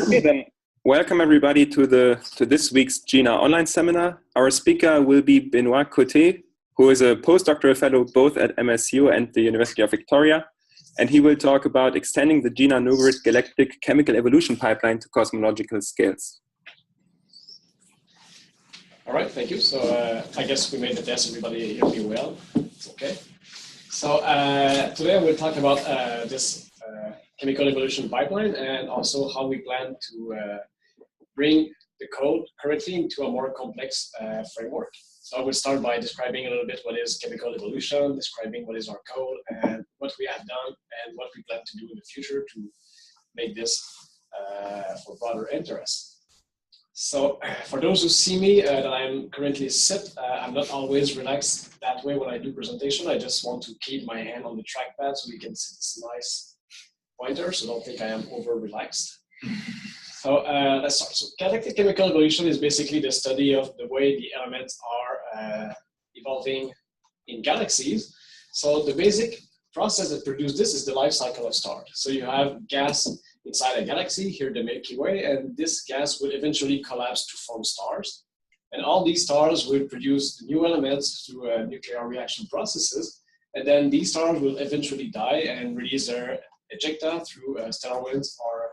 Okay, then welcome everybody to this week's JINA online seminar. Our speaker will be Benoit Cote, who is a postdoctoral fellow both at MSU and the University of Victoria, and he will talk about extending the JINA-NuGrid Galactic chemical evolution pipeline to cosmological scales. All right, thank you. So I guess we made the test. Everybody hear me well. It's okay. So today I will talk about this chemical evolution pipeline and also how we plan to bring the code currently into a more complex framework. So I will start by describing a little bit what is chemical evolution, describing what is our code and what we have done and what we plan to do in the future to make this for broader interest. So for those who see me, that I'm currently sit, I'm not always relaxed that way when I do presentation. I just want to keep my hand on the trackpad so we can see this nice pointer, so don't think I am over relaxed. So let's start. So galactic chemical evolution is basically the study of the way the elements are evolving in galaxies. So the basic process that produces this is the life cycle of stars. So you have gas inside a galaxy, here the Milky Way, and this gas will eventually collapse to form stars. And all these stars will produce new elements through nuclear reaction processes, and then these stars will eventually die and release their ejecta through stellar winds or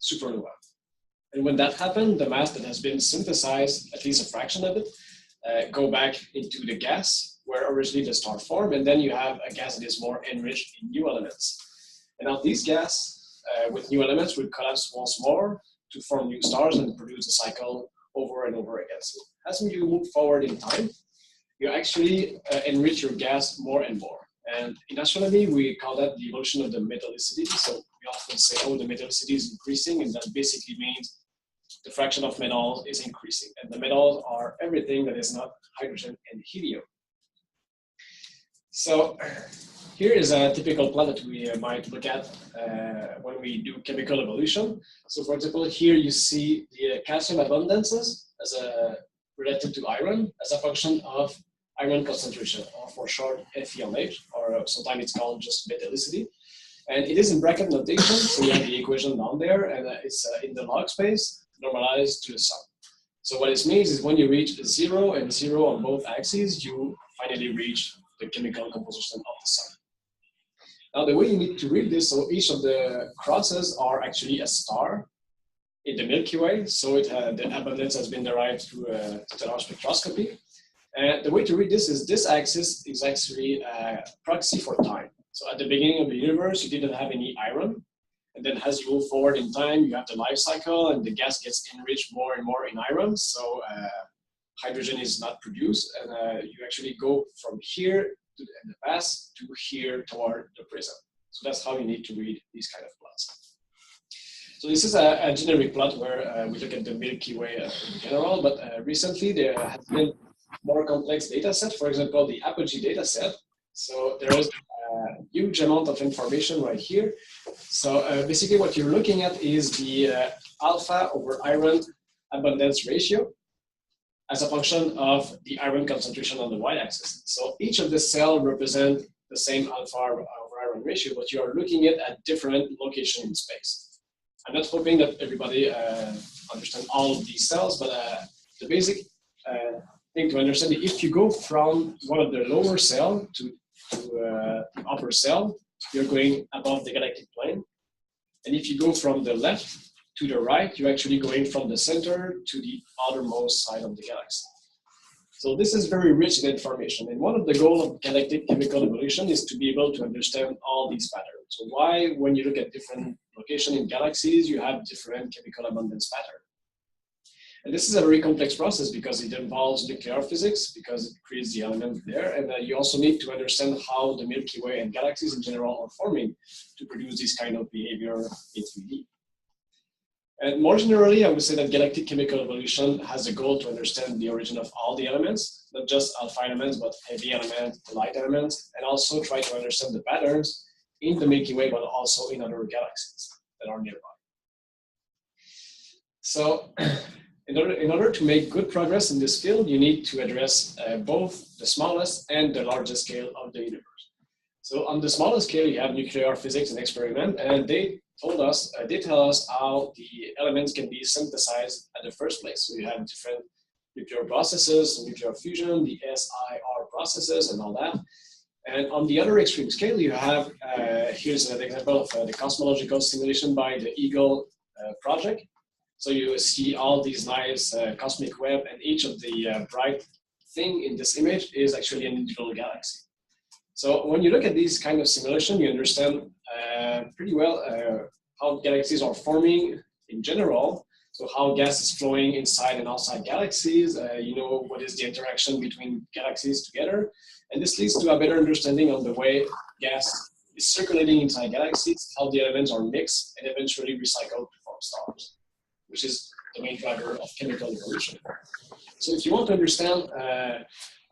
supernova. And when that happens, the mass that has been synthesized, at least a fraction of it, go back into the gas where originally the star formed, and then you have a gas that is more enriched in new elements. And now these gas with new elements will collapse once more to form new stars and produce a cycle over and over again. So as you move forward in time, you actually enrich your gas more and more. And in astronomy, we call that the evolution of the metallicity. So we often say, oh, the metallicity is increasing, and that basically means the fraction of metals is increasing. And the metals are everything that is not hydrogen and helium. So here is a typical plot that we might look at when we do chemical evolution. So for example, here you see the calcium abundances as related to iron as a function of iron concentration, or for short Fe/H, or sometimes it's called just metallicity. And it is in bracket notation, so you have the equation down there, and it's in the log space, normalized to the sun. So what it means is when you reach 0 and 0 on both axes, you finally reach the chemical composition of the sun. Now the way you need to read this, so each of the crosses are actually a star in the Milky Way, so the abundance has been derived through stellar spectroscopy. And the way to read this is this axis is actually a proxy for time. So at the beginning of the universe, you didn't have any iron. And then as you move forward in time, you have the life cycle and the gas gets enriched more and more in iron. So hydrogen is not produced. And you actually go from here to the past to here toward the present. So that's how you need to read these kind of plots. So this is a generic plot where we look at the Milky Way in general, but recently there has been more complex data set, for example, the Apogee data set. So there is a huge amount of information right here. So basically what you're looking at is the alpha over iron abundance ratio as a function of the iron concentration on the y-axis. So each of the cells represent the same alpha over iron ratio, but you are looking at a different location in space. I'm not hoping that everybody understands all of these cells, but the basic thing to understand, if you go from one of the lower cell to the upper cell, you're going above the galactic plane. And if you go from the left to the right, you're actually going from the center to the outermost side of the galaxy. So this is very rich in information. And one of the goals of galactic chemical evolution is to be able to understand all these patterns. So why, when you look at different locations in galaxies, you have different chemical abundance patterns. And this is a very complex process because it involves nuclear physics, because it creates the element there. And you also need to understand how the Milky Way and galaxies in general are forming to produce this kind of behavior in 3D. And more generally, I would say that galactic chemical evolution has a goal to understand the origin of all the elements, not just alpha elements, but heavy elements, light elements, and also try to understand the patterns in the Milky Way, but also in other galaxies that are nearby. So, in order to make good progress in this field, you need to address both the smallest and the largest scale of the universe. So on the smallest scale, you have nuclear physics and experiment, and they they tell us how the elements can be synthesized at the first place. So you have different nuclear processes, nuclear fusion, the SIR processes, and all that. And on the other extreme scale, you have, here's an example of the cosmological simulation by the Eagle project. So you see all these nice cosmic web, and each of the bright thing in this image is actually an individual galaxy. So when you look at these kind of simulation, you understand pretty well how galaxies are forming in general. So how gas is flowing inside and outside galaxies, you know what is the interaction between galaxies together. And this leads to a better understanding of the way gas is circulating inside galaxies, how the elements are mixed and eventually recycled to form stars, which is the main driver of chemical evolution. So if you want to understand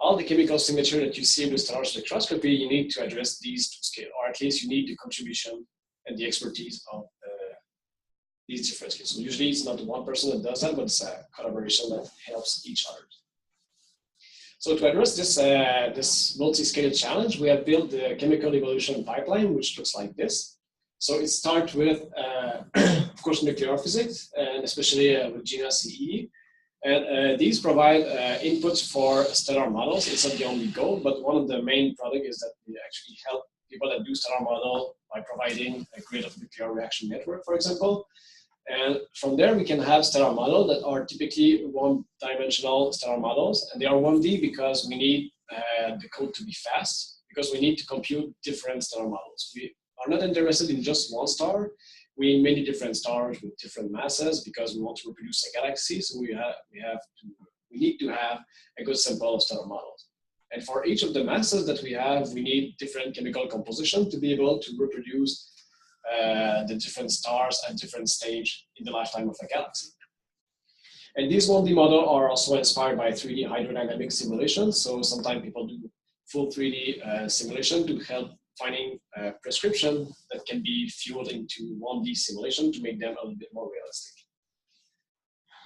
all the chemical signature that you see with stellar spectroscopy, you need to address these two scales, or at least you need the contribution and the expertise of these different scales. So usually it's not one person that does that, but it's a collaboration that helps each other. So to address this, this multi-scale challenge, we have built the chemical evolution pipeline, which looks like this. So it starts with, of course, nuclear physics, and especially with JINA-CEE. And these provide inputs for stellar models. It's not the only goal, but one of the main products is that we actually help people that do stellar model by providing a grid of nuclear reaction network, for example. And from there, we can have stellar models that are typically one-dimensional stellar models. And they are 1D because we need the code to be fast, because we need to compute different stellar models. We are not interested in just one star. We need many different stars with different masses because we want to reproduce a galaxy. So we need to have a good sample of stellar models. And for each of the masses that we have, we need different chemical composition to be able to reproduce the different stars at different stage in the lifetime of a galaxy. And these 1D models are also inspired by 3D hydrodynamic simulations. So sometimes people do full 3D simulation to help finding a prescription that can be fueled into 1D simulation to make them a little bit more realistic.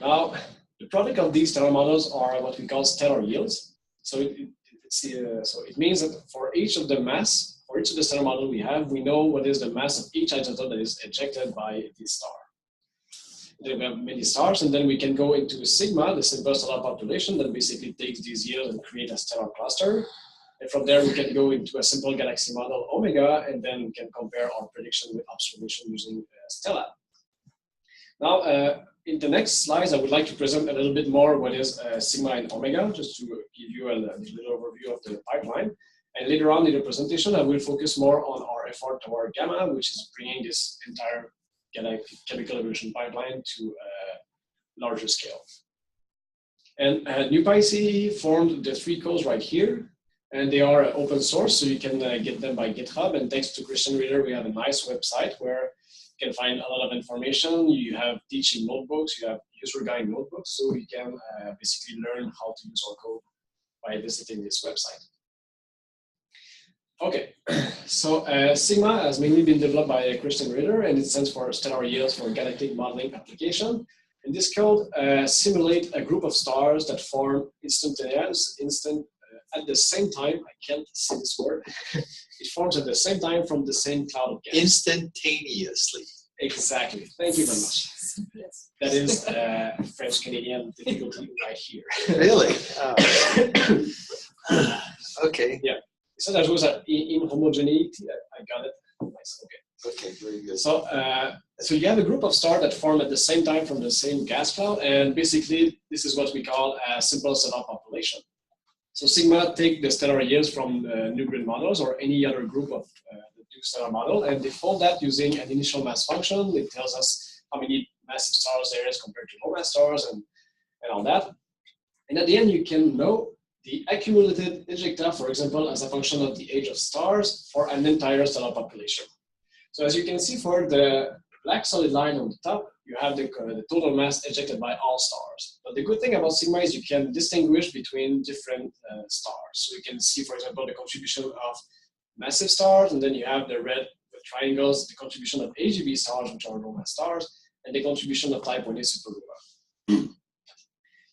Now, the product of these stellar models are what we call stellar yields. So it means that for each of the mass, for each of the stellar model we have, we know what is the mass of each isotope that is ejected by this star. Then we have many stars, and then we can go into sigma, the simple stellar population that basically takes these yields and create a stellar cluster. And from there, we can go into a simple galaxy model, omega, and then we can compare our prediction with observation using Stella. Now, in the next slides, I would like to present a little bit more what is sigma and omega, just to give you a little overview of the pipeline. And later on in the presentation, I will focus more on our effort toward gamma, which is bringing this entire chemical evolution pipeline to a larger scale. And NuPyCEE formed the 3 codes right here. And they are open source, so you can get them by GitHub. And thanks to Christian Reader, we have a nice website where you can find a lot of information. You have teaching notebooks, you have user guide notebooks, so you can basically learn how to use our code by visiting this website. Okay, so Sigma has mainly been developed by Christian Reader, and it stands for Stellar Yields for Galactic Modeling Application. And this code simulates a group of stars that form at the same time. I can't say this word. It forms at the same time from the same cloud of gas. Instantaneously. Exactly. Thank you very much. Yes. That is French-Canadian difficulty right here. Really? Okay. Yeah. So that was an inhomogeneity. I got it. Nice. Okay. Okay, very good. So, so you have a group of stars that form at the same time from the same gas cloud, and basically this is what we call a simple stellar population. So sigma take the stellar yields from NuGrid models or any other group of the 2 stellar model, and they fold that using an initial mass function. It tells us how many massive stars there is compared to low mass stars and all that. And at the end, you can know the accumulated ejecta, for example, as a function of the age of stars for an entire stellar population. So as you can see for the black solid line on the top, you have the total mass ejected by all stars. But the good thing about sigma is you can distinguish between different stars. So you can see, for example, the contribution of massive stars, and then you have the red with triangles, the contribution of AGB stars, which are low mass stars, and the contribution of type 1a supernova.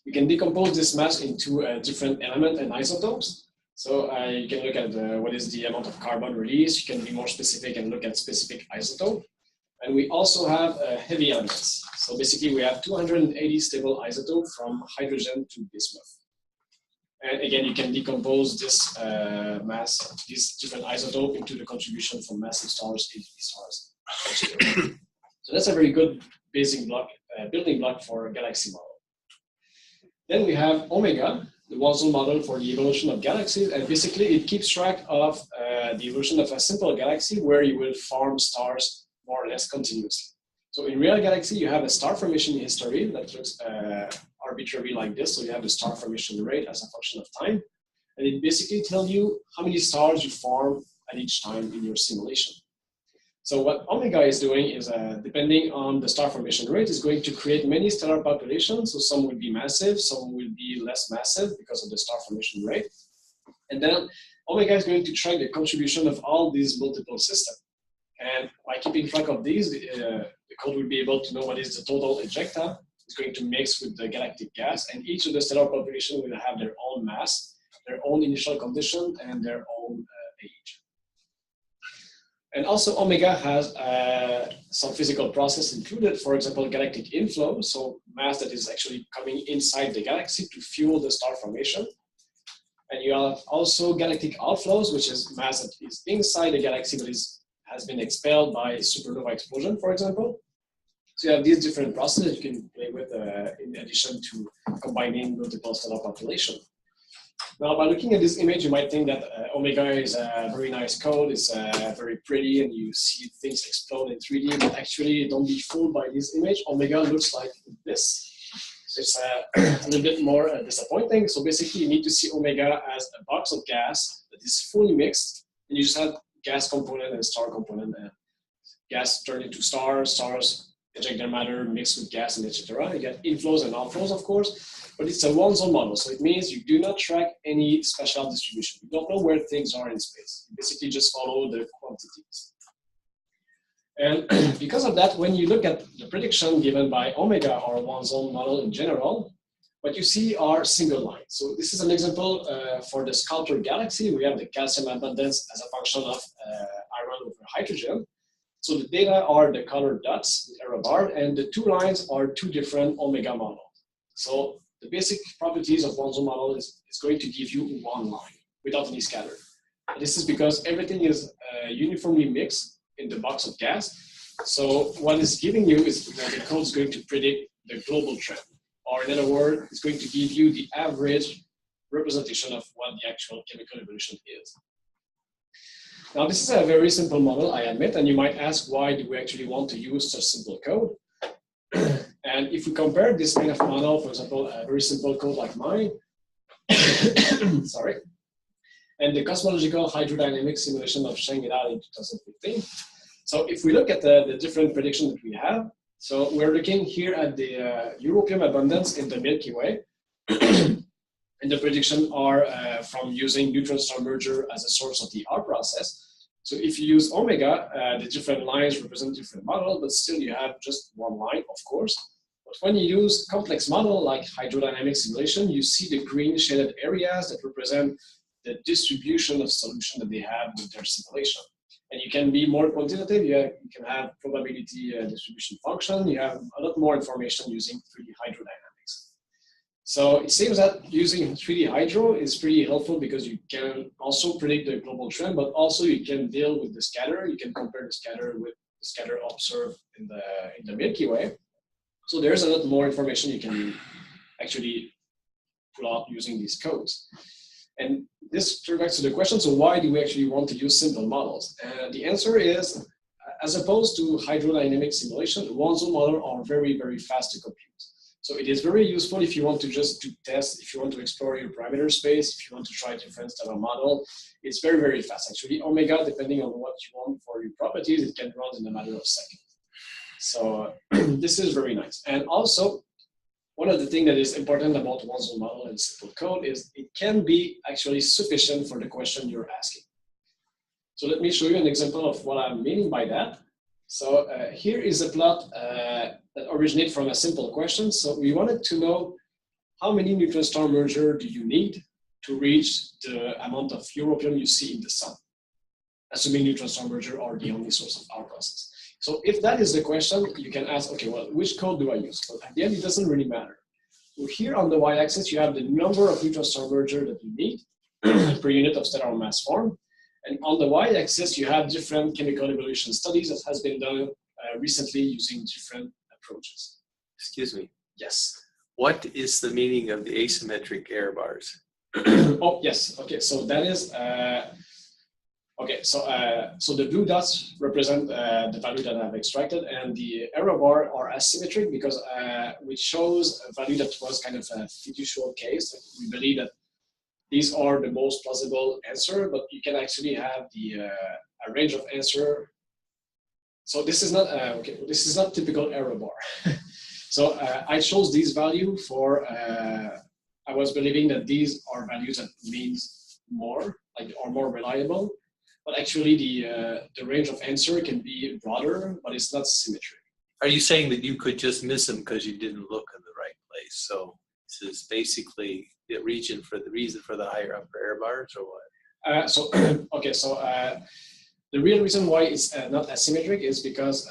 You can decompose this mass into different elements and isotopes. So you can look at what is the amount of carbon released. You can be more specific and look at specific isotope. And we also have heavy elements. So basically we have 280 stable isotopes from hydrogen to bismuth. And again, you can decompose this these different isotopes into the contribution from massive stars, AGT stars. So that's a very good basic block, building block for a galaxy model. Then we have Omega, the Wanzel model for the evolution of galaxies, and basically it keeps track of the evolution of a simple galaxy where you will form stars more or less continuously. So in real galaxy, you have a star formation history that looks arbitrary like this. So you have the star formation rate as a function of time. And it basically tells you how many stars you form at each time in your simulation. So what Omega is doing is, depending on the star formation rate, is going to create many stellar populations. So some will be massive, some will be less massive because of the star formation rate. And then Omega is going to track the contribution of all these multiple systems. And by keeping track of these, the code will be able to know what is the total ejecta. It's going to mix with the galactic gas, and each of the stellar population will have their own mass, their own initial condition, and their own age. And also Omega has some physical process included, for example, galactic inflow, so mass that is actually coming inside the galaxy to fuel the star formation. And you have also galactic outflows, which is mass that is inside the galaxy but has been expelled by supernova explosion, for example. So you have these different processes you can play with in addition to combining multiple stellar population. Now, by looking at this image, you might think that Omega is a very nice code, it's very pretty, and you see things explode in 3D, but actually don't be fooled by this image. Omega looks like this. So it's a little bit more disappointing. So basically, you need to see Omega as a box of gas that is fully mixed, and you just have gas component and star component, and gas turn into stars, stars eject their matter, mixed with gas, and etc. You get inflows and outflows, of course, but it's a one-zone model. So it means you do not track any spatial distribution. You don't know where things are in space. You basically just follow the quantities. And because of that, when you look at the prediction given by Omega or one-zone model in general, what you see are single lines. So this is an example for the Sculptor galaxy. We have the calcium abundance as a function of iron over hydrogen. So the data are the colored dots, the arrow bar, and the two lines are two different Omega models. So the basic properties of one-zone model is going to give you one line without any scatter. And this is because everything is uniformly mixed in the box of gas. So what it's giving you is that the code is going to predict the global trend. Or in other words, it's going to give you the average representation of what the actual chemical evolution is. Now, this is a very simple model, I admit, and you might ask, why do we actually want to use such simple code? And if we compare this kind of model, for example, a very simple code like mine, sorry, and the cosmological hydrodynamic simulation of Sheng et al. In 2015. So if we look at the different predictions that we have, so we're looking here at the European abundance in the Milky Way. And the prediction are from using neutron star merger as a source of the R process. So if you use Omega, the different lines represent different models, but still you have just one line, of course. But when you use complex model like hydrodynamic simulation, you see the green shaded areas that represent the distribution of solution that they have with their simulation. And you can be more quantitative, you can have probability distribution function, you have a lot more information using 3D hydrodynamics. So it seems that using 3D hydro is pretty helpful because you can also predict the global trend, but also you can deal with the scatter. You can compare the scatter with the scatter observed in the Milky Way. So there's a lot more information you can actually pull out using these codes. And this turns back to the question, so why do we actually want to use simple models? And the answer is, as opposed to hydrodynamic simulation, the one-zone models are very, very fast to compute. So it is very useful if you want to just do tests, if you want to explore your parameter space, if you want to try different stellar model. It's very, very fast. Actually, Omega, depending on what you want for your properties, it can run in a matter of seconds. So this is very nice. And also, one of the things that is important about one-zone model and simple code is it can be actually sufficient for the question you're asking. So let me show you an example of what I'm meaning by that. So here is a plot that originates from a simple question. So we wanted to know how many neutron star merger do you need to reach the amount of europium you see in the sun, assuming neutron star merger are the only source of our process. So if that is the question, you can ask, okay, well, which code do I use? But at the end, it doesn't really matter. So here on the y-axis, you have the number of neutron star merger that you need per unit of stellar mass form. And on the y-axis, you have different chemical evolution studies that has been done recently using different approaches. Excuse me. Yes. What is the meaning of the asymmetric error bars? Oh, yes. Okay, so that is, so the blue dots represent the value that I've extracted, and the error bar are asymmetric because which shows a value that was kind of a fiducial case. We believe that these are the most plausible answer, but you can actually have the a range of answer. So this is not this is not typical error bar. So I chose these value for. I was believing that these are values that means more, like are more reliable. But actually, the range of answer can be broader, but it's not symmetric. Are you saying that you could just miss them because you didn't look in the right place? So this is basically the reason for the higher upper error bars, or what? The real reason why it's not asymmetric is because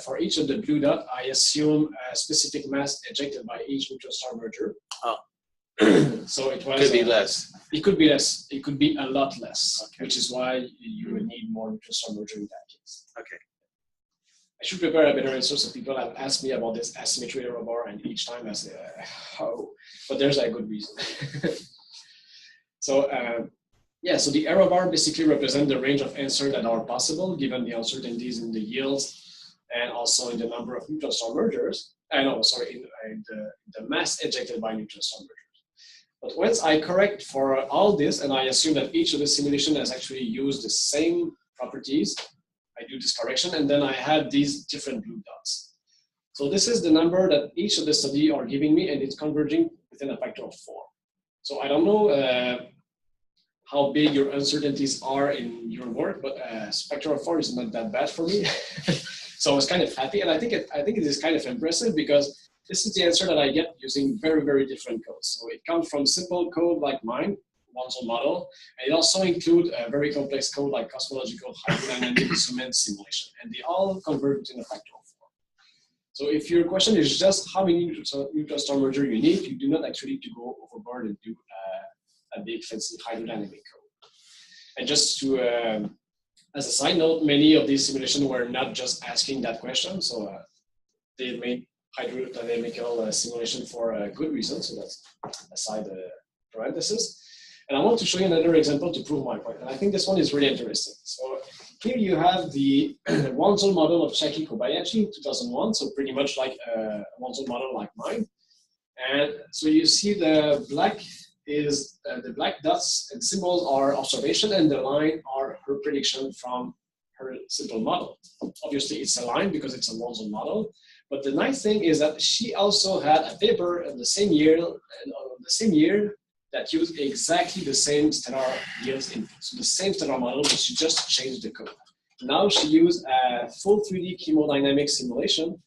for each of the blue dot, I assume a specific mass ejected by each neutron star merger. Oh. So it was. Could be less. It could be less. It could be a lot less, okay. Which is why you would need more neutron star merger in that case. Okay. I should prepare a better answer. So people have asked me about this asymmetry error bar, and each time I say, "Oh," but there's a good reason. So so the error bar basically represent the range of answers that are possible given the uncertainties in the yields and also in the number of neutron star mergers. In the mass ejected by neutron star mergers. But once I correct for all this, and I assume that each of the simulation has actually used the same properties, I do this correction, and then I have these different blue dots. So this is the number that each of the study are giving me, and it's converging within a factor of 4. So I don't know how big your uncertainties are in your work, but factor of 4 is not that bad for me. So I was kind of happy, and I think it is kind of impressive because this is the answer that I get using very, very different codes. So it comes from simple code like mine, one-zone model, and it also includes a very complex code like cosmological hydrodynamic instrument simulation, and they all converge in a factor of 4. So if your question is just how many neutron star merger you need, you do not actually need to go overboard and do a big fancy hydrodynamic code. And just to as a side note, many of these simulations were not just asking that question, so they made hydrodynamical simulation for a good reason, so that's aside the parenthesis. And I want to show you another example to prove my point, and I think this one is really interesting. So here you have the one-zone model of Shaki Kobayashi in 2001, so pretty much like a one-zone model like mine. And so you see the black is the black dots and symbols are observation, and the line are her prediction from her simple model. Obviously, it's a line because it's a one-zone model. But the nice thing is that she also had a paper in the same year, that used exactly the same stellar yields input. So the same stellar model, but she just changed the code. Now she used a full 3D chemodynamic simulation.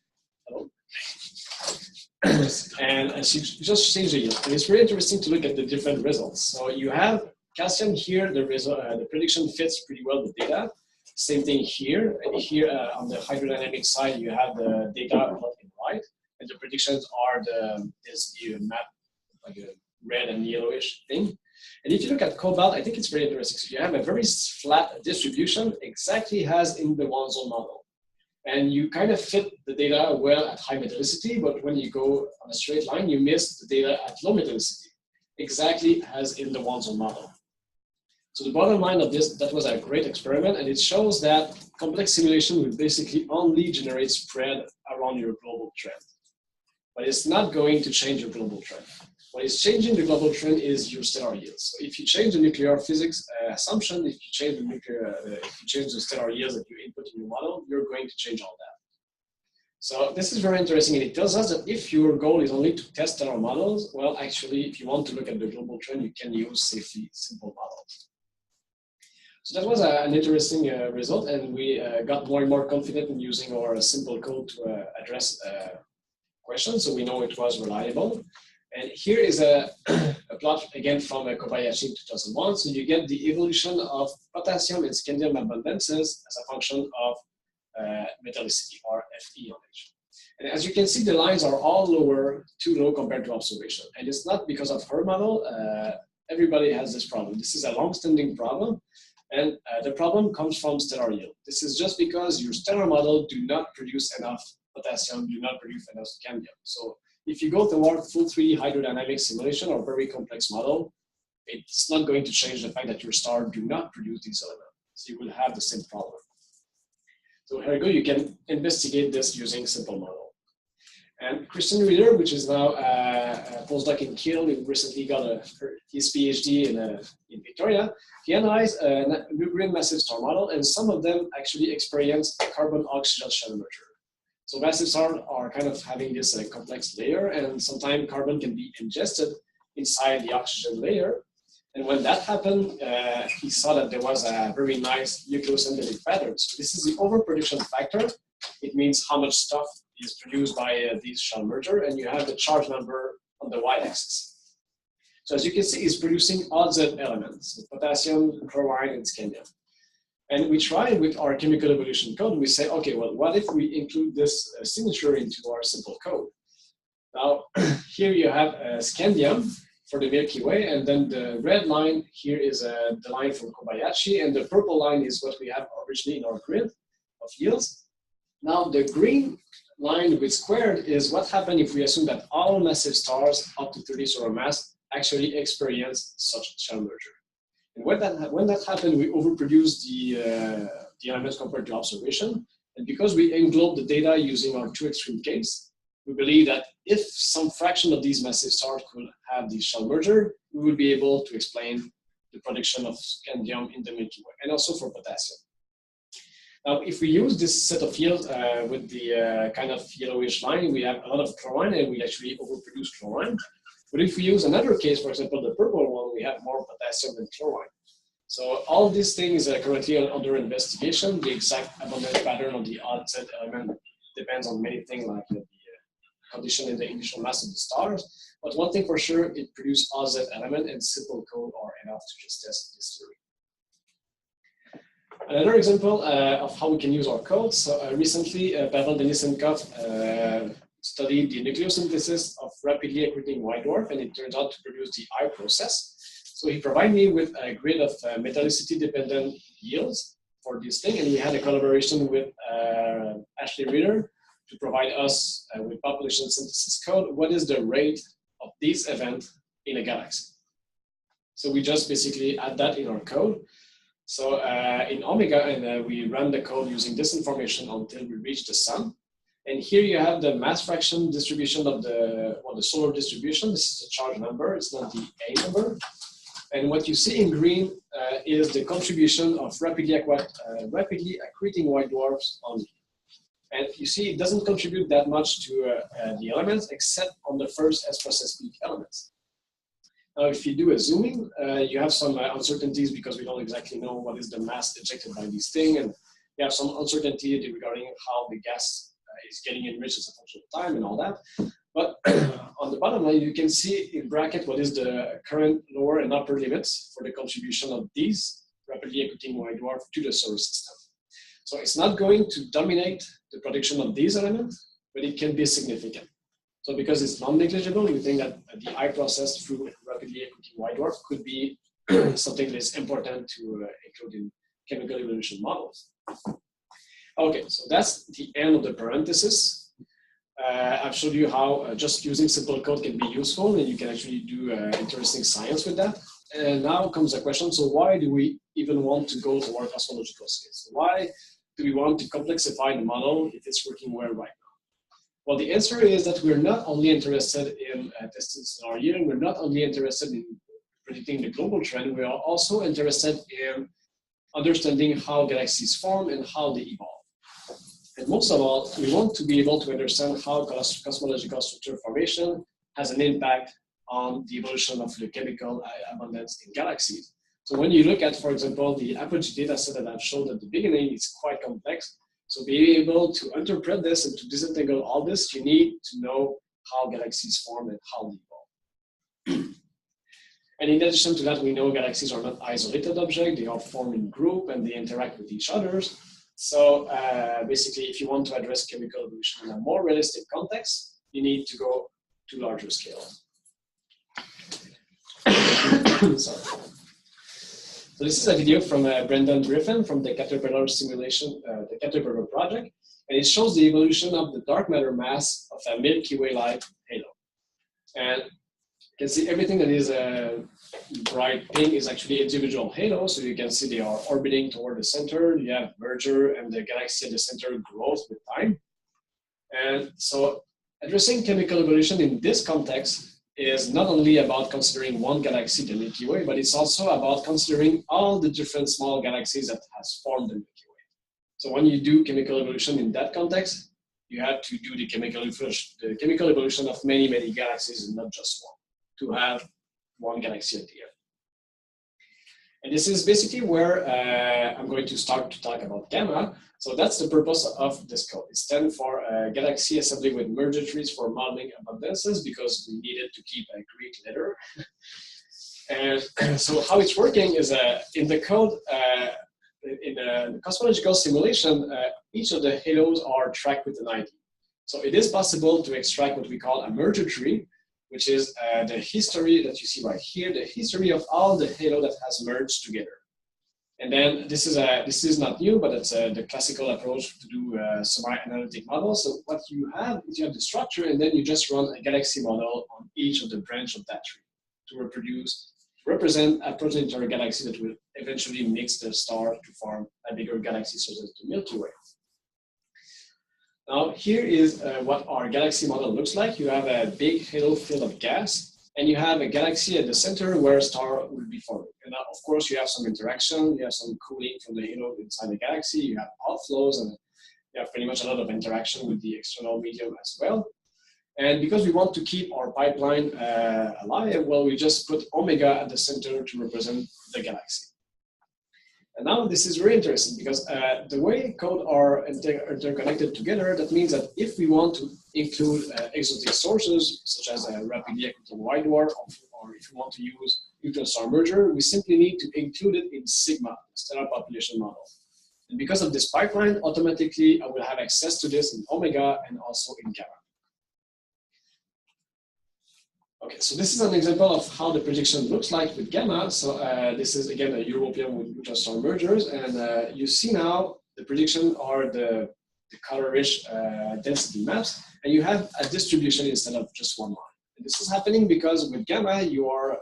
And she just changed the yield. And it's very interesting to look at the different results. So you have calcium here, the prediction fits pretty well the data. Same thing here. And here on the hydrodynamic side, you have the data left and right. And the predictions are the map, like a red and yellowish thing. And if you look at cobalt, I think it's very interesting. So you have a very flat distribution, exactly as in the one-zone model. And you kind of fit the data well at high metallicity, but when you go on a straight line, you miss the data at low metallicity, exactly as in the one-zone model. So the bottom line of this, that was a great experiment, and it shows that complex simulation will basically only generate spread around your global trend. But it's not going to change your global trend. What is changing the global trend is your stellar yields. So if you change the nuclear physics assumption, if you change the stellar yields that you input in your model, you're going to change all that. So this is very interesting, and it tells us that if your goal is only to test stellar models, well, actually, if you want to look at the global trend, you can use safely simple models. So that was an interesting result, and we got more and more confident in using our simple code to address questions, so we know it was reliable. And here is a plot, again, from Kobayashi in 2001. So you get the evolution of potassium and scandium abundances as a function of metallicity or Fe on H. And as you can see, the lines are all lower, too low compared to observation. And it's not because of her model. Everybody has this problem. This is a long-standing problem. And the problem comes from stellar yield. This is just because your stellar model do not produce enough potassium, do not produce enough scandium. So if you go toward full 3D hydrodynamic simulation or very complex model, it's not going to change the fact that your star do not produce these elements. So you will have the same problem. So here you go, you can investigate this using simple model. And Christian Reeder, which is now a postdoc in Kiel, he recently got his PhD in Victoria. He analyzed a NuGrid massive star model, and some of them actually experience carbon-oxygen shell merger. So massive stars are kind of having this complex layer, and sometimes carbon can be ingested inside the oxygen layer. And when that happened, he saw that there was a very nice nucleosynthetic pattern. So this is the overproduction factor. It means how much stuff is produced by these shell merger, and you have the charge number on the y-axis. So as you can see, it's producing odd Z elements, potassium, chlorine, and scandium. And we tried with our chemical evolution code. We say, okay, well, what if we include this signature into our simple code? Now, here you have scandium for the Milky Way, and then the red line here is the line from Kobayashi, and the purple line is what we have originally in our grid of yields. Now, the green line with squared is what happened if we assume that all massive stars up to 30 solar mass actually experience such shell merger. And when that happened, we overproduced the elements compared to observation. And because we englobe the data using our two extreme case, we believe that if some fraction of these massive stars could have these shell merger, we would be able to explain the production of scandium in the Milky Way, and also for potassium. Now, if we use this set of yields with the kind of yellowish line, we have a lot of chlorine, and we actually overproduce chlorine. But if we use another case, for example, the purple one, we have more potassium than chlorine. So all these things are currently under investigation. The exact abundance pattern of the odd Z element depends on many things like the condition in the initial mass of the stars. But one thing for sure, it produces odd Z element, and simple code are enough to just test this theory. Another example of how we can use our code. So recently, Pavel Denisenkov studied the nucleosynthesis of rapidly accreting white dwarf, and it turns out to produce the I process. So he provided me with a grid of metallicity-dependent yields for this thing, and he had a collaboration with Ashley Reeder to provide us with population synthesis code. What is the rate of this event in a galaxy? So we just basically add that in our code. So in Omega, and we run the code using this information until we reach the sun. And here you have the mass fraction distribution of the solar distribution. This is the charge number, it's not the A number. And what you see in green is the contribution of rapidly accreting white dwarfs only. And you see it doesn't contribute that much to the elements except on the first S process peak elements. Now, if you do a zooming, you have some uncertainties because we don't exactly know what is the mass ejected by this thing, and you have some uncertainty regarding how the gas is getting enriched as a function of time and all that. But on the bottom line, you can see in bracket what is the current lower and upper limits for the contribution of these rapidly accreting white dwarf to the solar system. So it's not going to dominate the production of these elements, but it can be significant. So because it's non-negligible, we think that the I process through rapidly accreting white dwarf could be something that is important to include in chemical evolution models. Okay, so that's the end of the parenthesis. I've showed you how just using simple code can be useful, and you can actually do interesting science with that. And now comes the question, so why do we even want to go toward cosmological scales? Why do we want to complexify the model if it's working well right now? Well, the answer is that we're not only interested in testing scenario, and we're not only interested in predicting the global trend, we are also interested in understanding how galaxies form and how they evolve. And most of all, we want to be able to understand how cosmological structure formation has an impact on the evolution of the chemical abundance in galaxies. So when you look at, for example, the Apogee data set that I've showed at the beginning, it's quite complex. So being able to interpret this and to disentangle all this, you need to know how galaxies form and how they evolve. And in addition to that, we know galaxies are not isolated objects, they are formed in group and they interact with each other. So basically, if you want to address chemical evolution in a more realistic context, you need to go to larger scale. Sorry. So this is a video from Brendan Griffin from the Caterpillar simulation, the Caterpillar project, and it shows the evolution of the dark matter mass of a Milky Way-like halo. And you can see everything that is bright pink is actually individual halos. So you can see they are orbiting toward the center. You have merger, and the galaxy at the center grows with time. And so addressing chemical evolution in this context is not only about considering one galaxy, the Milky Way, but it's also about considering all the different small galaxies that has formed the Milky Way. So when you do chemical evolution in that context, you have to do the chemical evolution of many, many galaxies and not just one, to have one galaxy at the end. And this is basically where I'm going to start to talk about gamma. So that's the purpose of this code. It stands for Galaxy Assembly with Merger Trees for Modeling Abundances, because we needed to keep a Greek letter. And so how it's working is in the code, in the cosmological simulation, each of the halos are tracked with an ID. So it is possible to extract what we call a merger tree, which is the history that you see right here, the history of all the halo that has merged together. And then this is not new, but it's the classical approach to do semi-analytic models. So what you have is you have the structure, and then you just run a galaxy model on each of the branch of that tree to represent a progenitor galaxy that will eventually mix the stars to form a bigger galaxy such as the Milky Way. Now, here is what our galaxy model looks like. You have a big halo filled of gas, and you have a galaxy at the center where a star will be forming. And now, of course, you have some interaction, you have some cooling from the halo inside the galaxy, you have outflows, and you have pretty much a lot of interaction with the external medium as well. And because we want to keep our pipeline alive, well, we just put omega at the center to represent the galaxy. And now this is very interesting because the way code are interconnected together, that means that if we want to include exotic sources, such as a rapidly accreting white dwarf, or if we want to use neutron star merger, we simply need to include it in sigma, the stellar population model. And because of this pipeline, automatically I will have access to this in omega and also in gamma. Okay, so this is an example of how the prediction looks like with gamma. So this is again a European with neutron star mergers, and you see now the prediction are the color-rich density maps, and you have a distribution instead of just one line. And this is happening because with gamma you are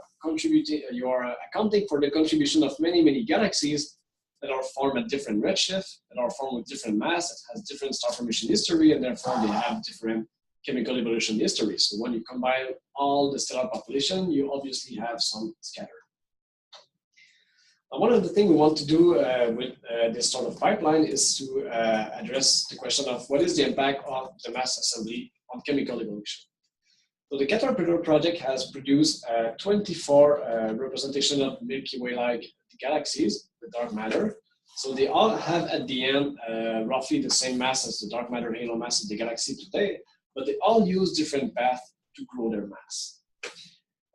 accounting for the contribution of many, many galaxies that are formed at different redshift, that are formed with different mass, that has different star formation history, and therefore they have different chemical evolution history. So when you combine all the stellar population, you obviously have some scatter. Now, one of the things we want to do with this sort of pipeline is to address the question of what is the impact of the mass assembly on chemical evolution. So the Caterpillar project has produced 24 representation of Milky Way-like galaxies with dark matter. So they all have at the end roughly the same mass as the dark matter halo mass of the galaxy today, but they all use different paths to grow their mass.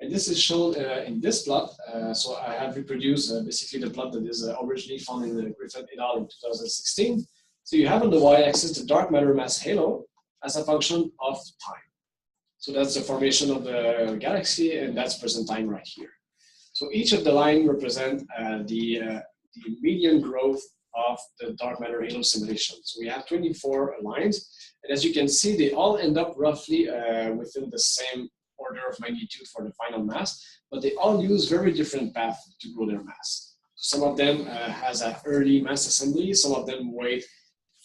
And this is shown in this plot. So I have reproduced basically the plot that is originally found in the Griffin et al. In 2016. So you have on the y-axis the dark matter mass halo as a function of time. So that's the formation of the galaxy, and that's present time right here. So each of the lines represent the median growth of the dark matter halo simulation. So we have 24 lines, and as you can see, they all end up roughly within the same order of magnitude for the final mass, but they all use very different paths to grow their mass. So some of them has an early mass assembly, some of them wait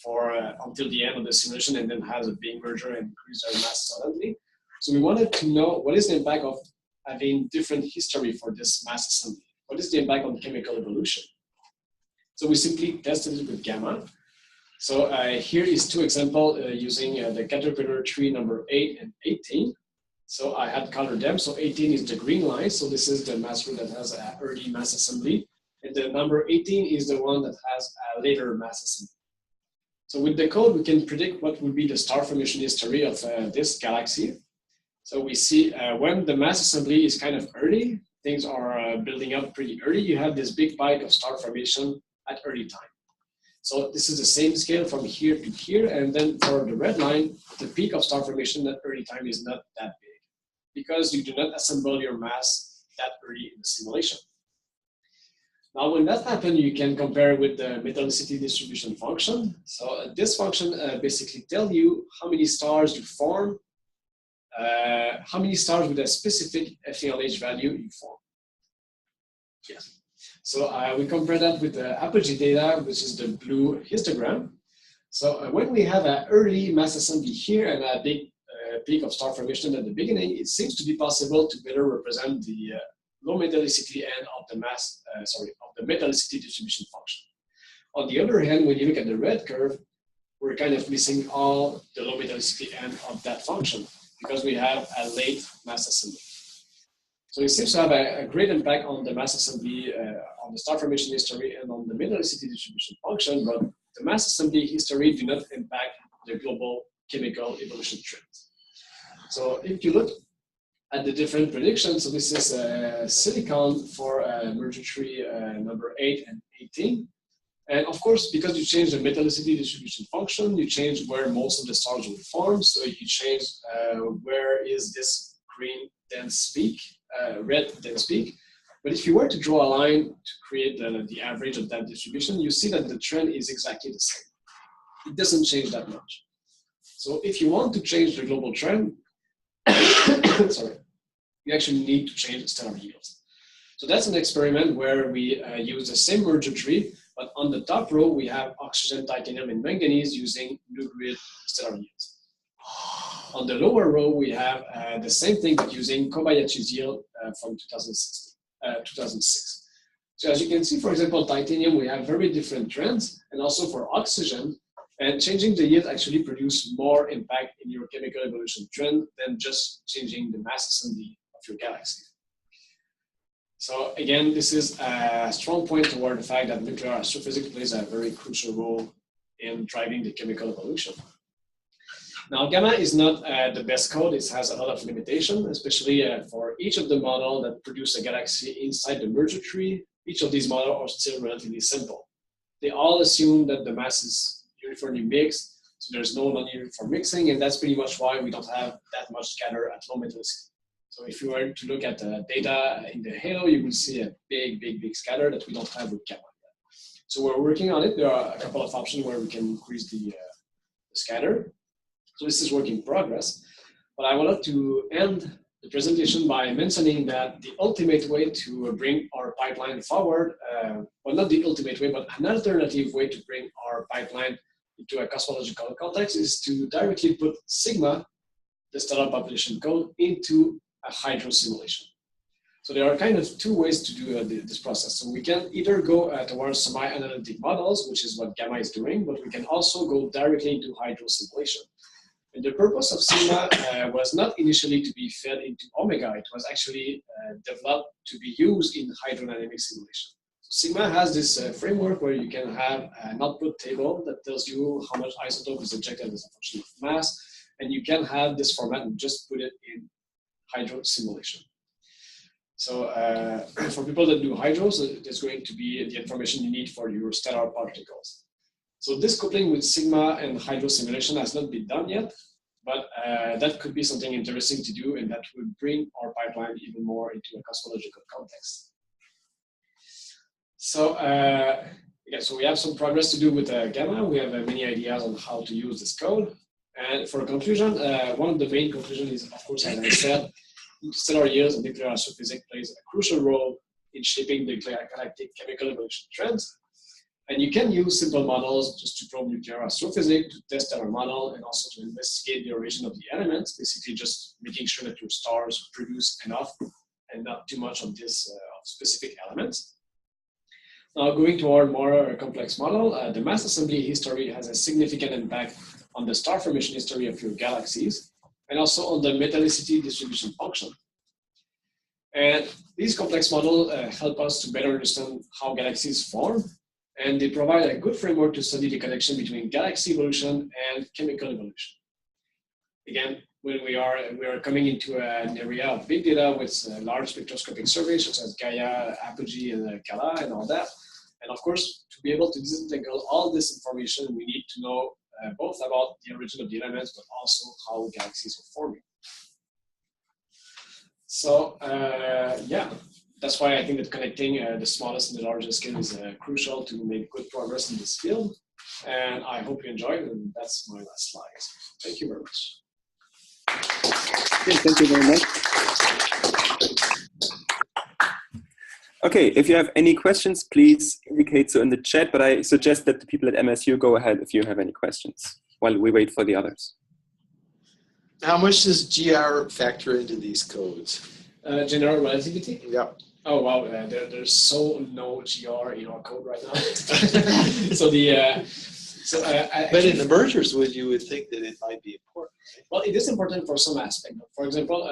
for until the end of the simulation and then has a big merger and increase their mass suddenly. So we wanted to know what is the impact of having different history for this mass assembly. What is the impact on chemical evolution? So we simply tested it with gamma. So here is two examples using the Caterpillar tree number 8 and 18. So I had colored them. So 18 is the green line. So this is the mass group that has an early mass assembly. And the number 18 is the one that has a later mass assembly. So with the code, we can predict what will be the star formation history of this galaxy. So we see when the mass assembly is kind of early, things are building up pretty early. You have this big spike of star formation at early time. So this is the same scale from here to here, and then for the red line, the peak of star formation at early time is not that big because you do not assemble your mass that early in the simulation. Now, when that happens, you can compare with the metallicity distribution function. So this function basically tells you how many stars you form, how many stars with a specific FELH value you form. Yes. So we compare that with the Apogee data, which is the blue histogram. So when we have an early mass assembly here and a big peak of star formation at the beginning, it seems to be possible to better represent the low metallicity end of the of the metallicity distribution function. On the other hand, when you look at the red curve, we're kind of missing all the low metallicity end of that function because we have a late mass assembly. So it seems to have a great impact on the mass assembly, on the star formation history, and on the metallicity distribution function, but the mass assembly history do not impact the global chemical evolution trends. So if you look at the different predictions, so this is silicon for merger tree number 8 and 18. And of course, because you change the metallicity distribution function, you change where most of the stars will form. So you change where is this green dense peak, red dense peak. But if you were to draw a line to create the average of that distribution, you see that the trend is exactly the same. It doesn't change that much. So if you want to change the global trend, sorry, you actually need to change the stellar yields. So that's an experiment where we use the same merger tree, but on the top row, we have oxygen, titanium, and manganese using NuGrid stellar yields. On the lower row, we have the same thing, but using Kobayashi's yield from 2006. So as you can see, for example, titanium, we have very different trends, and also for oxygen, and changing the yield actually produces more impact in your chemical evolution trend than just changing the mass assembly of your galaxy. So again, this is a strong point toward the fact that nuclear astrophysics plays a very crucial role in driving the chemical evolution. Now, gamma is not the best code. It has a lot of limitation, especially for each of the models that produce a galaxy inside the merger tree. Each of these models are still relatively simple. They all assume that the mass is uniformly mixed, so there's no non-uniform mixing, and that's pretty much why we don't have that much scatter at low metallicity. So if you were to look at the data in the halo, you will see a big scatter that we don't have with gamma yet. So we're working on it. There are a couple of options where we can increase the scatter. So this is work in progress. But I wanted to end the presentation by mentioning that the ultimate way to bring our pipeline forward, well, not the ultimate way, but an alternative way to bring our pipeline into a cosmological context is to directly put sigma, the stellar population code, into a hydro simulation. So there are kind of two ways to do this process. So we can either go towards semi-analytic models, which is what gamma is doing, but we can also go directly into hydro simulation. And the purpose of sigma was not initially to be fed into omega. It was actually developed to be used in hydrodynamic simulation. So sigma has this framework where you can have an output table that tells you how much isotope is ejected as a function of mass, and you can have this format and just put it in hydro simulation. So for people that do hydro, so there's going to be the information you need for your stellar particles. So this coupling with sigma and hydro simulation has not been done yet, but that could be something interesting to do, and that would bring our pipeline even more into a cosmological context. So yeah, so we have some progress to do with gamma. We have many ideas on how to use this code. And for a conclusion, one of the main conclusions is, of course, as I said, stellar yields and nuclear astrophysics plays a crucial role in shaping the galactic chemical evolution trends. And you can use simple models just to probe nuclear astrophysics, to test our model, and also to investigate the origin of the elements, basically just making sure that your stars produce enough and not too much of this specific elements. Now, going to our more complex model, the mass assembly history has a significant impact on the star formation history of your galaxies, and also on the metallicity distribution function. And these complex models help us to better understand how galaxies form, and they provide a good framework to study the connection between galaxy evolution and chemical evolution. Again, when we are coming into an area of big data with large spectroscopic surveys such as Gaia, Apogee, and Kala, and all that, And of course, to be able to disentangle all this information, we need to know both about the origin of the elements, but also how galaxies are forming. So yeah, that's why I think that connecting the smallest and the largest scale is crucial to make good progress in this field. And I hope you enjoyed, and that's my last slide. Thank you very much. Okay, thank you very much. Okay, if you have any questions, please indicate so in the chat, but I suggest that the people at MSU go ahead if you have any questions while we wait for the others. How much does GR factor into these codes? General relativity? Yeah. Oh wow, there's no GR in our code right now. So but in the mergers, you would think that it might be important. Right? Well, it is important for some aspect. For example,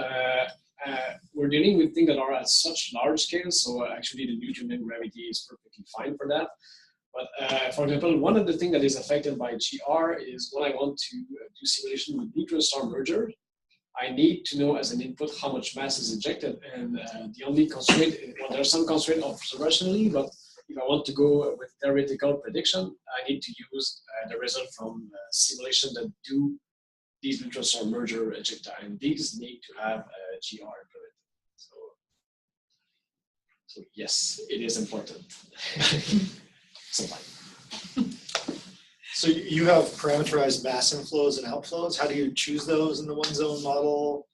we're dealing with things that are at such large scales, so actually the Newtonian gravity is perfectly fine for that. But for example, one of the things that is affected by GR is when I want to do simulation with neutron star merger, I need to know as an input how much mass is ejected, and the only constraint, well, there's some constraint observationally, but if I want to go with theoretical prediction, I need to use the result from simulation that do these neutron star merger ejecta, and these need to have GR implemented. So yes, it is important. Sometimes. So you have parameterized mass inflows and outflows. How do you choose those in the one zone model?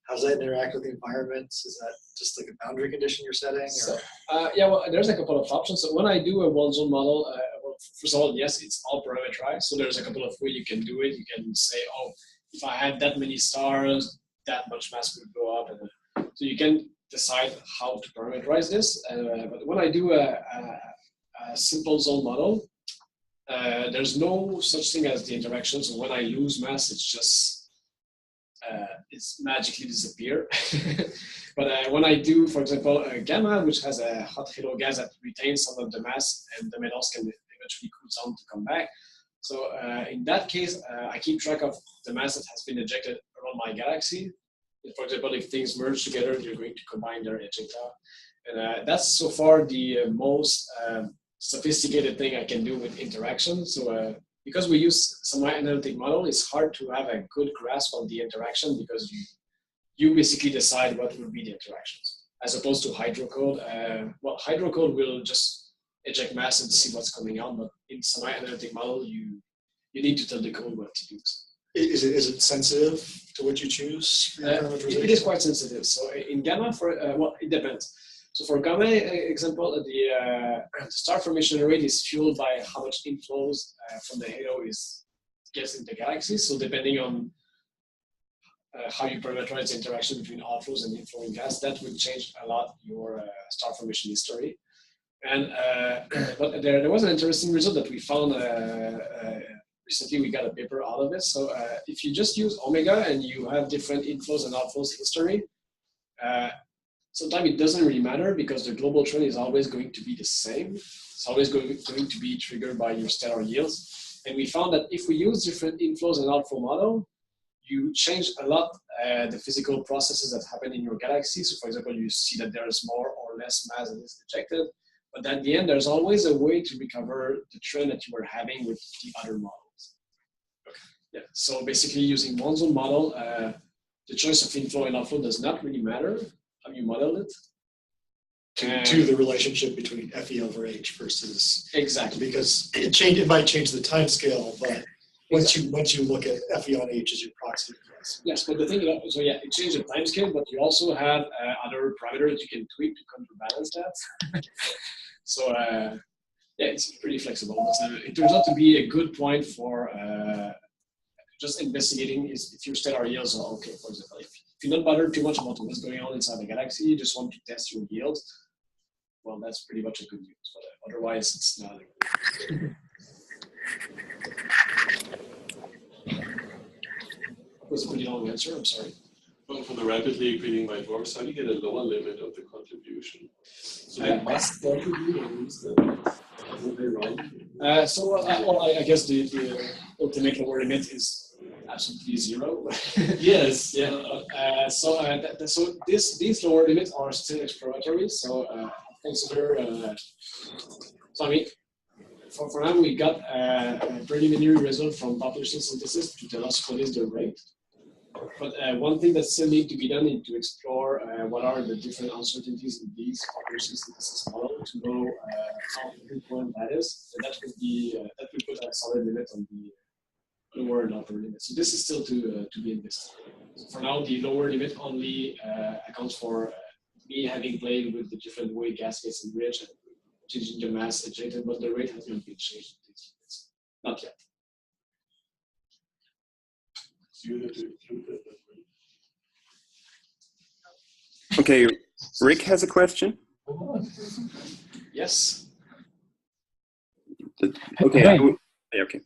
How does that interact with the environment? Is that just like a boundary condition you're setting? Or? So, yeah, well, there's a couple of options. So when I do a one zone model, well, first of all, yes, it's all parameterized. So there's a couple of ways you can do it. You can say, oh, if I had that many stars, that much mass would go up. And so you can decide how to parameterize this. But when I do a simple zone model, there's no such thing as the interaction. So when I lose mass, it's just it's magically disappear. But when I do, for example, gamma, which has a hot halo gas that retains some of the mass, and the metals can eventually cool down to come back. So in that case, I keep track of the mass that has been ejected around my galaxy. For example, if things merge together, you're going to combine their ejecta. And that's so far the most sophisticated thing I can do with interaction. So because we use semi-analytic model, it's hard to have a good grasp of the interaction because you basically decide what will be the interactions, as opposed to hydrocode. Well, hydrocode will just eject mass and see what's coming out, but in semi-analytic model, you need to tell the code what to use. Is it sensitive to what you choose? It is quite sensitive. So in gamma, well, it depends. So for gamma example, the star formation rate is fueled by how much inflows from the halo gets into galaxies. So depending on how you parameterize the interaction between outflows and inflowing gas, that will change a lot your star formation history. And but there was an interesting result that we found recently. We got a paper out of it. So if you just use omega and you have different inflows and outflows history, sometimes it doesn't really matter because the global trend is always going to be the same. It's always going to be triggered by your stellar yields. And we found that if we use different inflows and outflow model, you change a lot the physical processes that happen in your galaxy. So for example, you see that there's more or less mass that is ejected. But at the end, there's always a way to recover the trend that you were having with the other models. Okay. Yeah. So basically using one zone model, the choice of inflow and outflow does not really matter how you model it. To the relationship between FE over H versus exactly, because it might change the time scale, but once you look at FE on H as your proxy. Yes, but the thing is, so yeah, it changed the time scale, but you also have other parameters you can tweak to counterbalance that. So yeah, it's pretty flexible. But it turns out to be a good point for just investigating if your stellar yields are okay. For example, if you're not bothered too much about what's going on inside the galaxy, you just want to test your yields. Well, that's pretty much a good news. But otherwise, it's not. That was a pretty long answer. I'm sorry. Well, for the rapidly accreting white dwarfs, how do you get a lower limit of the contribution? So they must contribute or lose them? Are they wrong? So well, I guess the ultimate lower limit is absolutely zero. Yes. Yeah. So these lower limits are still exploratory. So consider So I mean, for now, we got a preliminary result from population synthesis to tell us what is the rate. But one thing that still needs to be done is to explore what are the different uncertainties in these population synthesis models to know how frequent that is. And that would be that would put a solid limit on the lower and upper limit. So this is still to be investigated. So for now, the lower limit only accounts for me having played with the different way gas gets enriched and changing the mass ejected, but the rate has not been changed. Not yet. Okay, Rick has a question. Yes. Okay. Hey. Okay.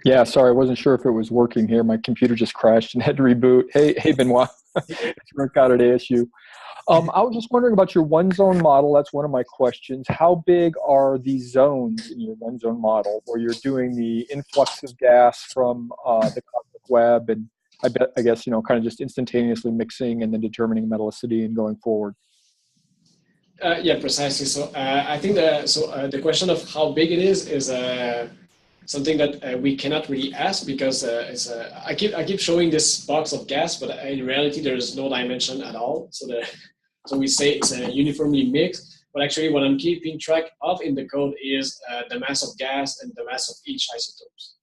Yeah, sorry, I wasn't sure if it was working here. My computer just crashed and had to reboot. Hey, Benoit. It's Rick out at ASU. I was just wondering about your one-zone model. That's one of my questions. How big are these zones in your one-zone model where you're doing the influx of gas from the cosmic web and I guess, kind of just instantaneously mixing and then determining metallicity and going forward? Yeah, precisely. So I think the question of how big it is something that we cannot really ask because I keep showing this box of gas, but in reality there is no dimension at all. So we say it's uniformly mixed, but actually what I'm keeping track of in the code is the mass of gas and the mass of each isotopes.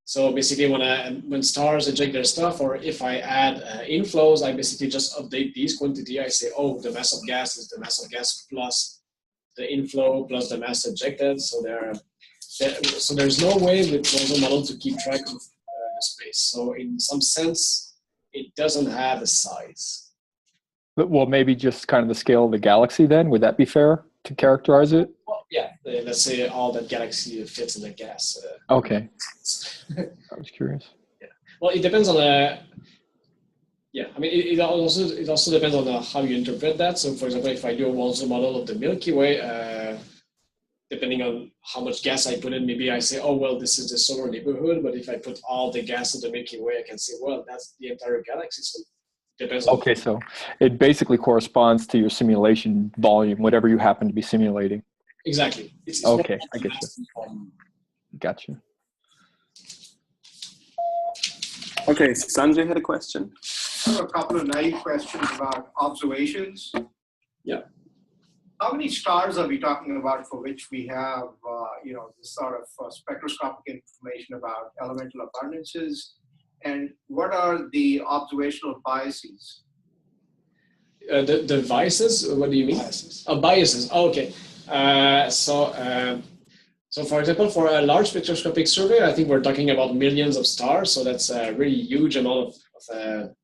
So basically when stars eject their stuff, or if I add inflows, I basically just update these quantity. I say, oh, the mass of gas is the mass of gas plus the inflow plus the mass ejected. So there's no way with one model to keep track of space. So in some sense, it doesn't have a size. Well, maybe just kind of the scale of the galaxy then? Would that be fair to characterize it? Well, yeah, let's say all that galaxy fits in the gas. Okay. I was curious. Yeah. Well, it depends on yeah, I mean, it also depends on how you interpret that. So, for example, if I do a one-zone model of the Milky Way, depending on how much gas I put in, maybe I say, oh, well, this is the solar neighborhood. But if I put all the gas of the Milky Way, I can say, well, that's the entire galaxy. So it depends on. Okay, so it basically corresponds to your simulation volume, whatever you happen to be simulating. Exactly. It's okay, I get you. Gotcha. Okay, Sanjay had a question. I have a couple of naive questions about observations. Yeah. How many stars are we talking about for which we have, this sort of spectroscopic information about elemental abundances? And what are the observational biases? The biases? What do you mean? Biases. Oh, biases. Oh, okay. So for example, for a large spectroscopic survey, I think we're talking about millions of stars. So that's a really huge amount of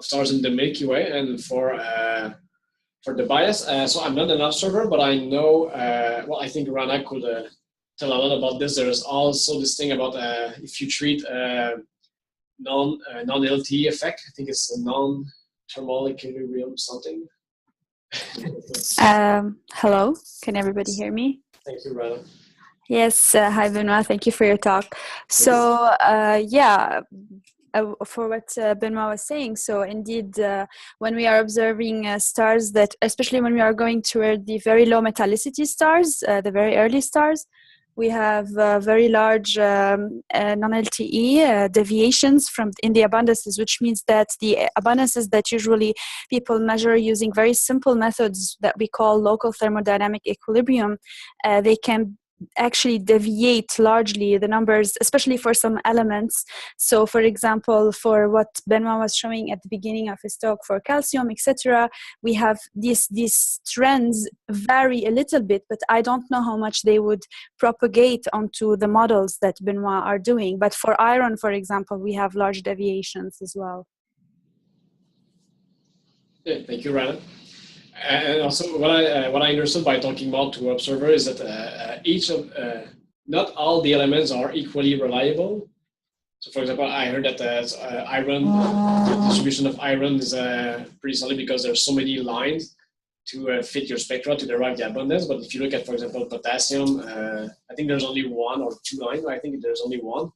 stars in the Milky Way. And for the bias, so I'm not an observer, but I know, I think Rana could tell a lot about this. There's also this thing about if you treat non-LTE effect, I think it's a non-thermal equilibrium something. Hello, can everybody hear me? Thank you, Rana. Yes, hi Benoit, thank you for your talk. So for what Benoit was saying, so indeed when we are observing stars that, especially when we are going toward the very low metallicity stars, the very early stars, we have very large non-LTE deviations in the abundances, which means that the abundances that usually people measure using very simple methods that we call local thermodynamic equilibrium, they can actually deviate largely the numbers, especially for some elements. So for example, for what Benoit was showing at the beginning of his talk for calcium, etc., we have these trends vary a little bit, but I don't know how much they would propagate onto the models that Benoit are doing. But for iron, for example, we have large deviations as well. Yeah, thank you, Rana. And also, what I understood by talking about to observer is that not all the elements are equally reliable. So, for example, I heard that iron, the distribution of iron is pretty solid because there's so many lines to fit your spectra to derive the abundance. But if you look at, for example, potassium, I think there's only one or two lines. I think there's only one.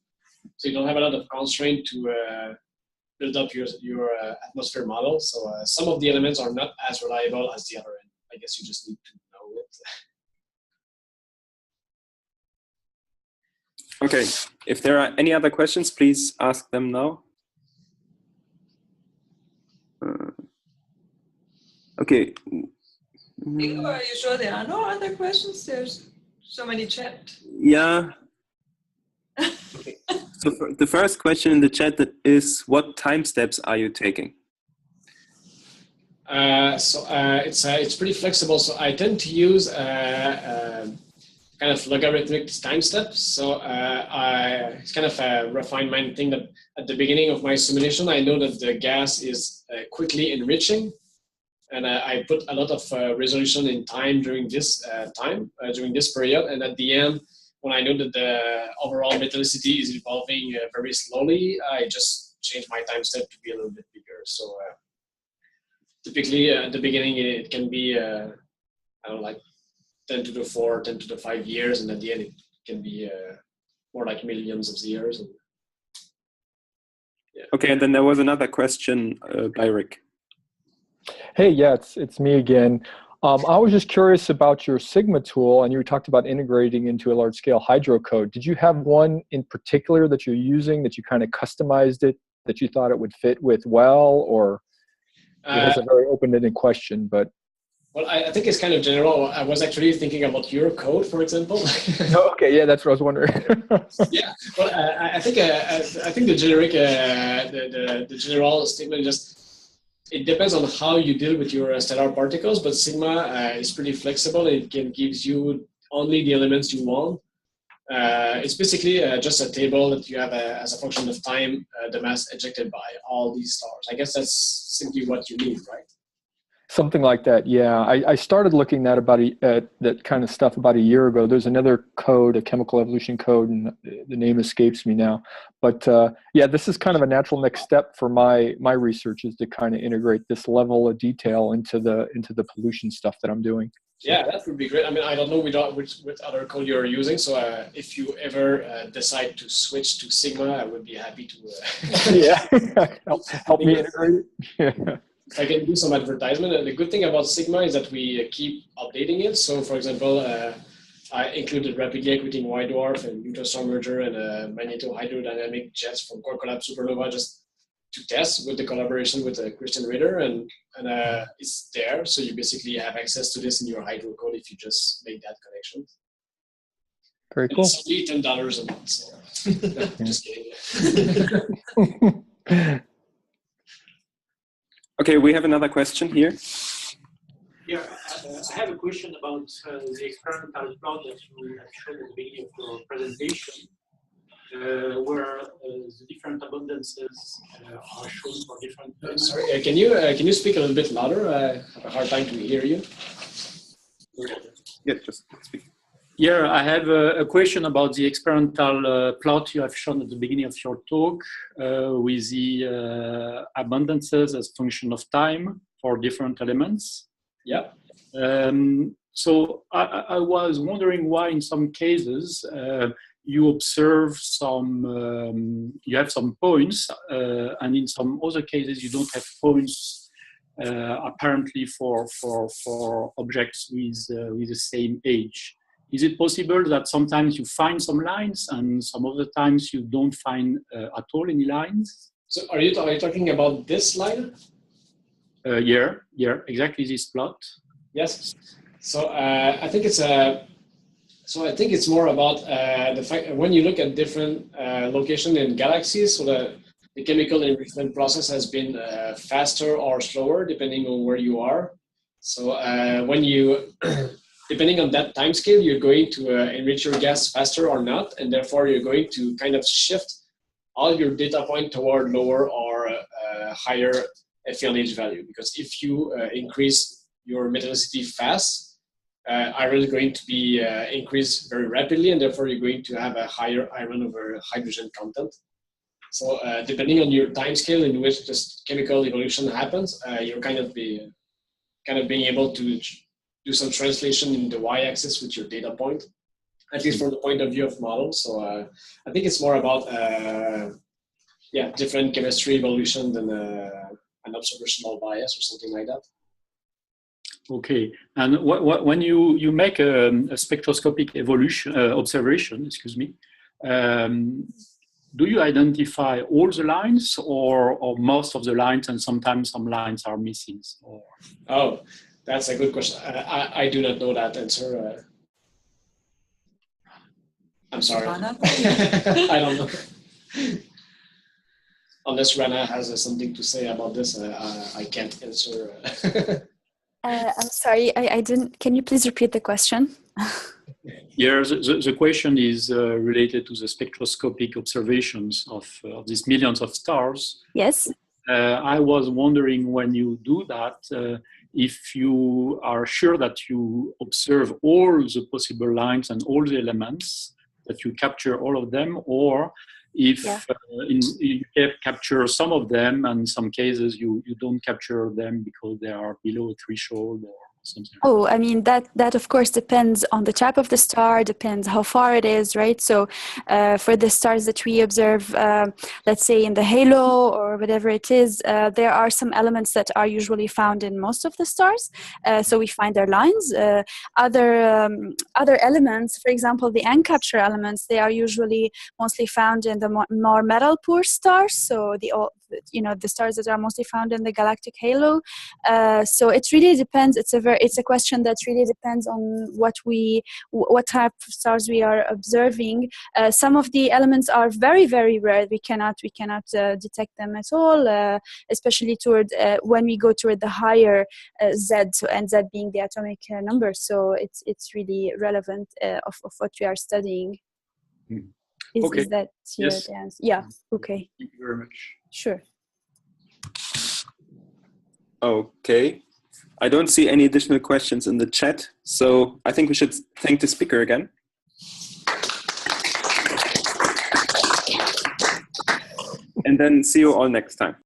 So you don't have a lot of constraint to build up your atmosphere model. So some of the elements are not as reliable as the other end. I guess you just need to know it. Okay, if there are any other questions, please ask them now. Okay. Ingo, are you sure there are no other questions? There's so many chat. Yeah. Okay. So the first question in the chat is, what time steps are you taking? It's pretty flexible. So I tend to use kind of logarithmic time steps. So it's kind of a refined mind thing that at the beginning of my simulation, I know that the gas is quickly enriching. And I put a lot of resolution in time during this during this period. And at the end, when I know that the overall metallicity is evolving very slowly, I just change my time step to be a little bit bigger. So typically at the beginning, it can be, I don't know, like 10 to the 4, 10 to the 5 years. And at the end, it can be more like millions of years. And, yeah. Okay, and then there was another question by Rick. Hey, yeah, it's me again. I was just curious about your Sigma tool, and you talked about integrating into a large-scale hydrocode. Did you have one in particular that you're using that you kind of customized it, that you thought it would fit with well, or it's a very open-ended question, but... Well, I think it's kind of general. I was actually thinking about your code, for example. Okay, yeah, that's what I was wondering. Yeah, well, I think the generic, the general statement just, it depends on how you deal with your stellar particles, but Sigma is pretty flexible. It can gives you only the elements you want. It's basically just a table that you have as a function of time, the mass ejected by all these stars. I guess that's simply what you need, right? Something like that, yeah. I started looking at that kind of stuff about a year ago. There's another code, a chemical evolution code, and the name escapes me now. But yeah, this is kind of a natural next step for my research, is to kind of integrate this level of detail into the pollution stuff that I'm doing. So. Yeah, that would be great. I mean, I don't know which other code you're using. So if you ever decide to switch to Sigma, I would be happy to. Yeah, help me integrate it. Yeah. I can do some advertisement. And the good thing about Sigma is that we keep updating it. So, for example, I included rapidly accreting white dwarf and neutron star merger and magnetohydrodynamic jets from Core Collab Supernova just to test with the collaboration with Christian Ritter, and it's there. So you basically have access to this in your hydro code if you just make that connection. Very cool. It's only $10 a month. So just kidding. Okay, we have another question here. Yeah, I have a question about the experimental plot that you have shown at the beginning of your presentation, where the different abundances are shown for different. Sorry, can you speak a little bit louder? I have a hard time to hear you. Yeah, just speak. Yeah, I have a question about the experimental plot you have shown at the beginning of your talk with the abundances as function of time for different elements. Yeah. So I was wondering why in some cases you observe some, you have some points and in some other cases you don't have points apparently for objects with the same age. Is it possible that sometimes you find some lines and some other times you don't find at all any lines? So are you talking about this slide? Yeah, exactly this plot. Yes. So I think it's more about the fact when you look at different locations in galaxies, so the chemical enrichment process has been faster or slower depending on where you are. So when you depending on that time scale, you're going to enrich your gas faster or not, and therefore you're going to kind of shift all your data point toward lower or higher FELH value. Because if you increase your metallicity fast, iron is going to be increased very rapidly, and therefore you're going to have a higher iron over hydrogen content. So depending on your time scale in which this chemical evolution happens, you're kind of being able to do some translation in the y-axis with your data point, at least from the point of view of models. So I think it's more about different chemistry evolution than an observational bias or something like that. Okay, and when you make a spectroscopic evolution observation, excuse me, do you identify all the lines or most of the lines, and sometimes some lines are missing? Or... Oh, that's a good question. I do not know that answer. I'm sorry. I don't know. Unless Rana has something to say about this, I can't answer. I'm sorry, I didn't. Can you please repeat the question? Yeah, the question is related to the spectroscopic observations of these millions of stars. Yes. I was wondering, when you do that, if you are sure that you observe all the possible lines and all the elements, that you capture all of them, or if you capture some of them, and in some cases you don't capture them because they are below a threshold or something. Oh, I mean, that of course depends on the type of the star, depends how far it is, right? So for the stars that we observe, let's say in the halo or whatever it is, there are some elements that are usually found in most of the stars. So we find their lines. Other elements, for example, the N-capture elements, they are usually mostly found in the more metal poor stars. So the stars that are mostly found in the galactic halo. So it really depends. It's a question that really depends on what type of stars we are observing. Some of the elements are very, very rare. We cannot detect them at all, especially toward when we go toward the higher Z, and Z being the atomic number. So it's really relevant of what we are studying. Okay. Is that your answer? Yeah. Okay. Thank you very much. Sure. Okay. I don't see any additional questions in the chat, so I think we should thank the speaker again. And then see you all next time.